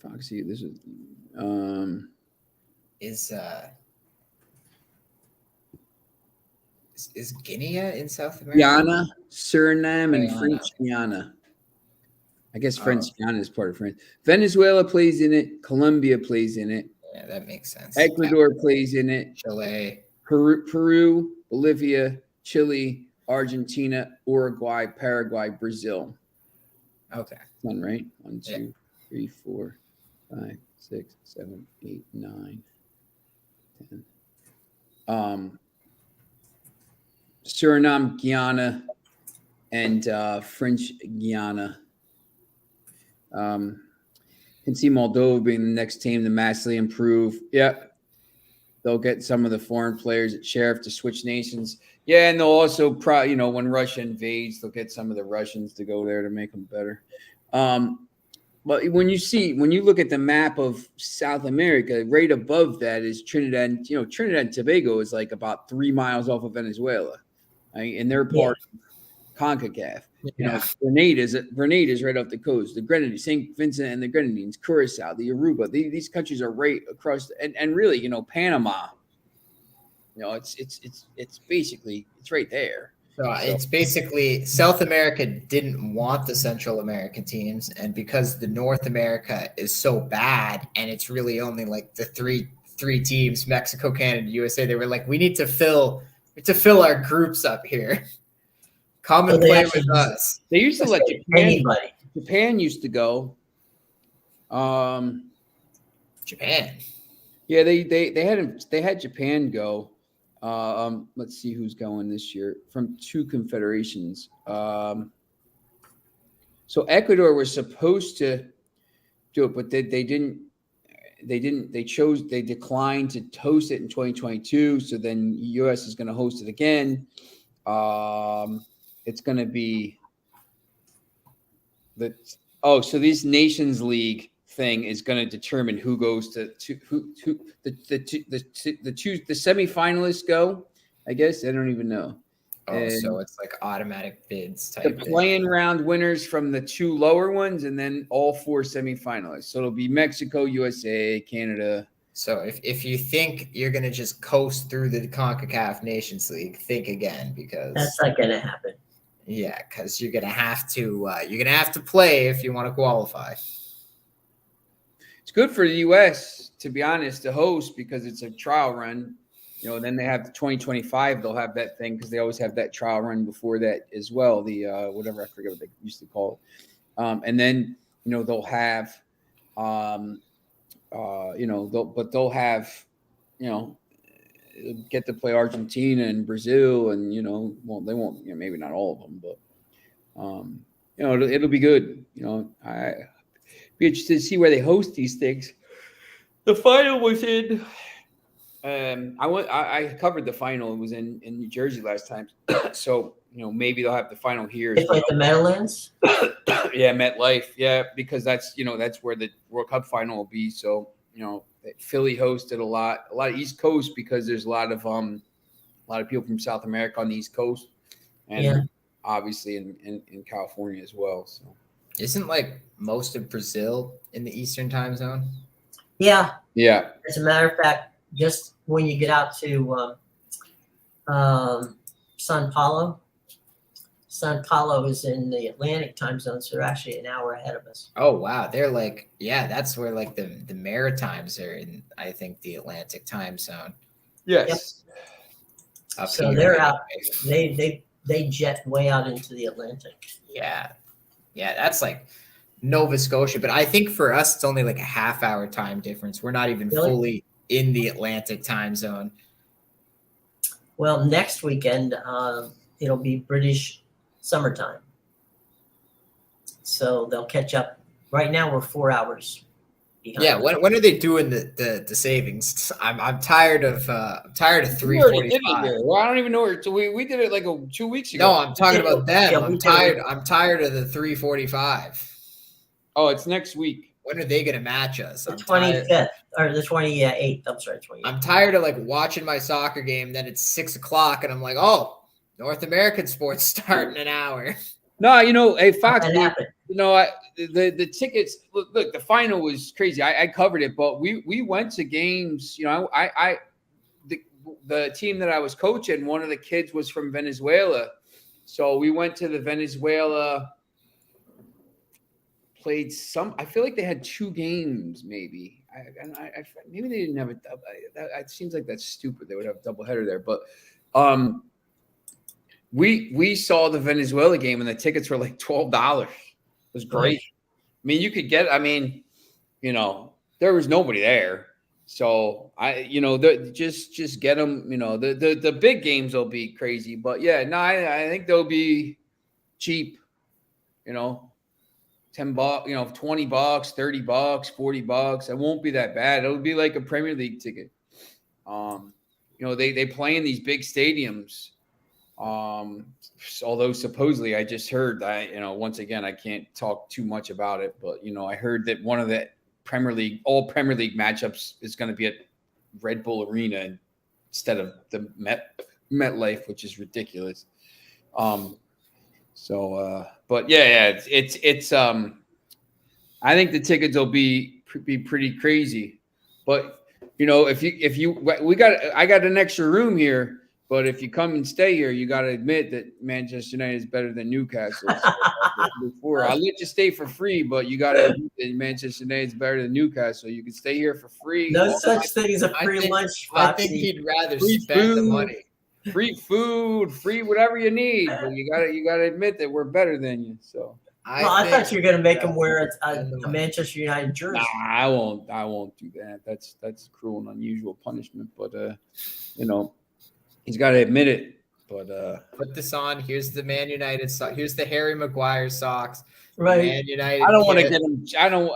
Foxy, this is Guinea in South America? Guyana, Suriname, and French Guiana. I guess French Guiana is part of France. Venezuela plays in it. Colombia plays in it. Yeah, that makes sense. Ecuador plays in it. Chile, Peru, Bolivia, Chile, Argentina, Uruguay, Paraguay, Brazil. Okay. One, right? 1, 2, 3, 4, 5, 6, 7, 8, 9, 10. Suriname, Guyana, and French Guiana. Can see Moldova being the next team to massively improve. Yep. They'll get some of the foreign players at Sheriff to switch nations. Yeah, and they'll also, when Russia invades, they'll get some of the Russians to go there to make them better. But when you look at the map of South America, right above that is Trinidad. Trinidad and Tobago is like about 3 miles off of Venezuela, right? And they're part of CONCACAF. Grenada is right off the coast. The Grenadines, St. Vincent and the Grenadines, Curacao, the Aruba. These countries are right across, and really, Panama. It's basically right there. So it's basically South America didn't want the Central American teams, and because the North America is so bad, and it's really only like the three teams, Mexico, Canada, USA, they were like, we need to fill our groups up here. Come and play with us. They used to let Japan used to go. Japan. Yeah, they had Japan go. Let's see who's going this year from 2 confederations. So Ecuador was supposed to do it, but they didn't. They declined to host it in 2022. So then US is going to host it again. It's going to be so this Nations League thing is going to determine who goes to who the semifinalists go. I guess I don't even know. Oh, so it's like automatic bids type the thing. playing round winners from the 2 lower ones, and then all 4 semifinalists. So it'll be Mexico, USA, Canada. So if you think you're gonna just coast through the CONCACAF Nations League, think again, because That's not going to happen. yeah, because you're gonna have to play if you want to qualify. It's good for the U.S. to be honest to host because it's a trial run. Then they have the 2025. They'll have that thing because they always have that trial run before that as well. The whatever, I forget what they used to call it. And then they'll have they'll have get to play Argentina and Brazil, and they won't, maybe not all of them, but it'll be good. I be interested to see where they host these things. The final was in. I covered the final. It was in New Jersey last time, so maybe they'll have the final here. They play the Meadowlands. Yeah, MetLife. Yeah, because that's where the World Cup final will be. So Philly hosted a lot of East Coast because there's a lot of people from South America on the East Coast, and obviously in California as well. So isn't like most of Brazil in the Eastern time zone? Yeah. Yeah. As a matter of fact, just when you get out to Sao Paulo is in the Atlantic time zone, so they're actually an hour ahead of us. Oh wow, they're like, yeah, that's where like the Maritimes are in, I think, the Atlantic time zone. Yes. Yep. So they're out. They jet way out into the Atlantic. Yeah, that's like Nova Scotia, but I think for us it's only like a half-hour time difference. We're not even fully in the Atlantic time zone. Well, next weekend it'll be British summertime, so they'll catch up. Right now we're 4 hours behind. Yeah, when are they doing the savings? I'm tired of 3:45. Well, I don't even know where. So we did it like 2 weeks ago. No, I'm talking about them. Yeah, I'm tired of the 3:45. Oh, it's next week. When are they going to match us? The 25th or the 28th. I'm sorry, 28th. I'm tired of like watching my soccer game. Then it's 6 o'clock, and I'm like, oh, North American sports start in an hour. No, hey Fox, the tickets. Look, the final was crazy. I covered it, but we went to games. The team that I was coaching, one of the kids was from Venezuela, so we went to the Venezuela. Played some. I feel like they had 2 games, maybe. Maybe they didn't have it. It seems like that's stupid. They would have a doubleheader there, but we saw the Venezuela game and the tickets were like $12. It was great. I mean, you could get. I mean, there was nobody there, so just get them. The big games will be crazy, but yeah, no, I think they'll be cheap. $10, $20, $30, $40. It won't be that bad. It'll be like a Premier League ticket. They play in these big stadiums. Although supposedly I just heard that, once again, I can't talk too much about it, but I heard that one of the all Premier League matchups is going to be at Red Bull Arena instead of the MetLife, which is ridiculous. But yeah, it's I think the tickets will be pretty crazy, but I got an extra room here, but if you come and stay here, you got to admit that Manchester United is better than Newcastle. Before I let you stay for free, but you got to admit that Manchester United is better than Newcastle. You can stay here for free. No such thing as a free lunch. I think he'd rather spend the money. Free food, free whatever you need, but you gotta admit that we're better than you. So I thought you were gonna make him wear a Manchester United jersey. Nah, I won't do that. That's cruel and unusual punishment. But he's got to admit it. But put this on. Here's the Man United sock. Here's the Harry Maguire socks. Right. Man United. I don't want to get him. I don't.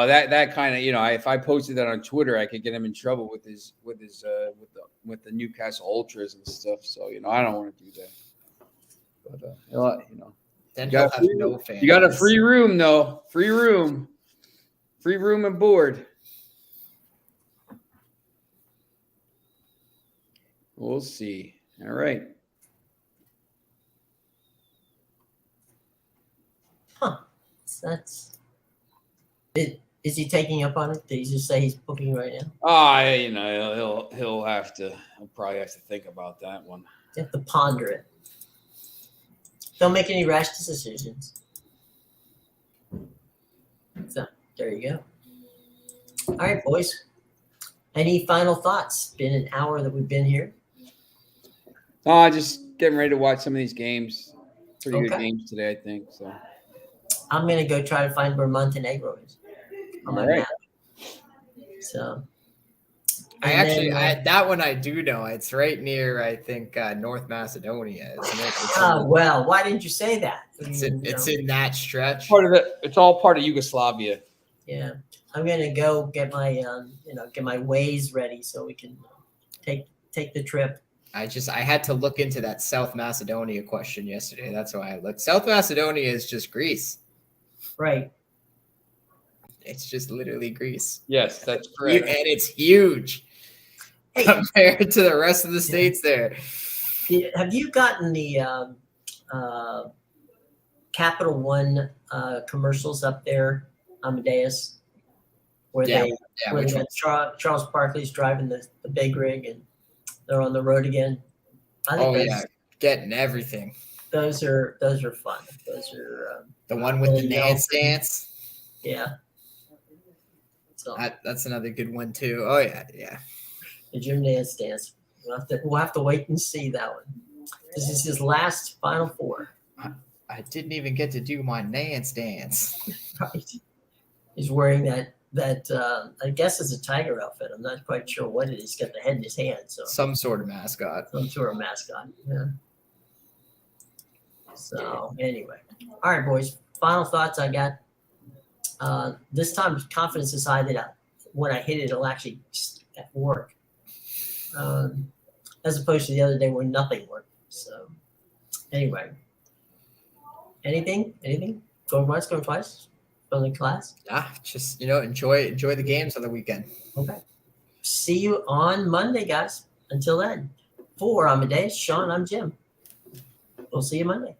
That kind of. If I posted that on Twitter, I could get him in trouble with the Newcastle Ultras and stuff. So I don't want to do that. But then he'll have no fans. You got a free room though. Free room and board. We'll see. All right. That's it. Is he taking up on it? Did he just say he's booking right now? He'll probably have to think about that one. You have to ponder it. Don't make any rash decisions. So there you go. All right, boys. Any final thoughts? Been an hour that we've been here. Just getting ready to watch some of these games. Pretty good games today, I think. So I'm gonna go try to find where Montenegro is on my map. So that one I do know. It's right near, I think, North Macedonia, isn't it? Well, why didn't you say that? It's in that stretch. Part of it. It's all part of Yugoslavia. Yeah, I'm gonna go get my get my Waze ready so we can take the trip. I had to look into that South Macedonia question yesterday. That's why I looked. South Macedonia is just Greece. Right. It's just literally Greece. Yes, that's correct. And it's huge compared to the rest of the states there. Have you gotten the Capital One commercials up there, Amadeus? Where Charles Barkley's driving the big rig and they're on the road again. I think getting everything. Those are fun. Those are the one with the dance dance. Yeah. So that's another good one too. Oh yeah. The gym dance. We'll have to wait and see that one. This is his last Final Four. I didn't even get to do my dance. Right. He's wearing that I guess it's a tiger outfit. I'm not quite sure what it is. He's got the head in his hand. So some sort of mascot. Yeah. So anyway, all right, boys. Final thoughts I got. This time, confidence is high that when I hit it, it'll actually work, as opposed to the other day where nothing worked. So anyway, anything? Going once, going twice? Going to class? Just enjoy the games on the weekend. Okay. See you on Monday, guys. Until then, for Amadeus, Sean, I'm Jim. We'll see you Monday.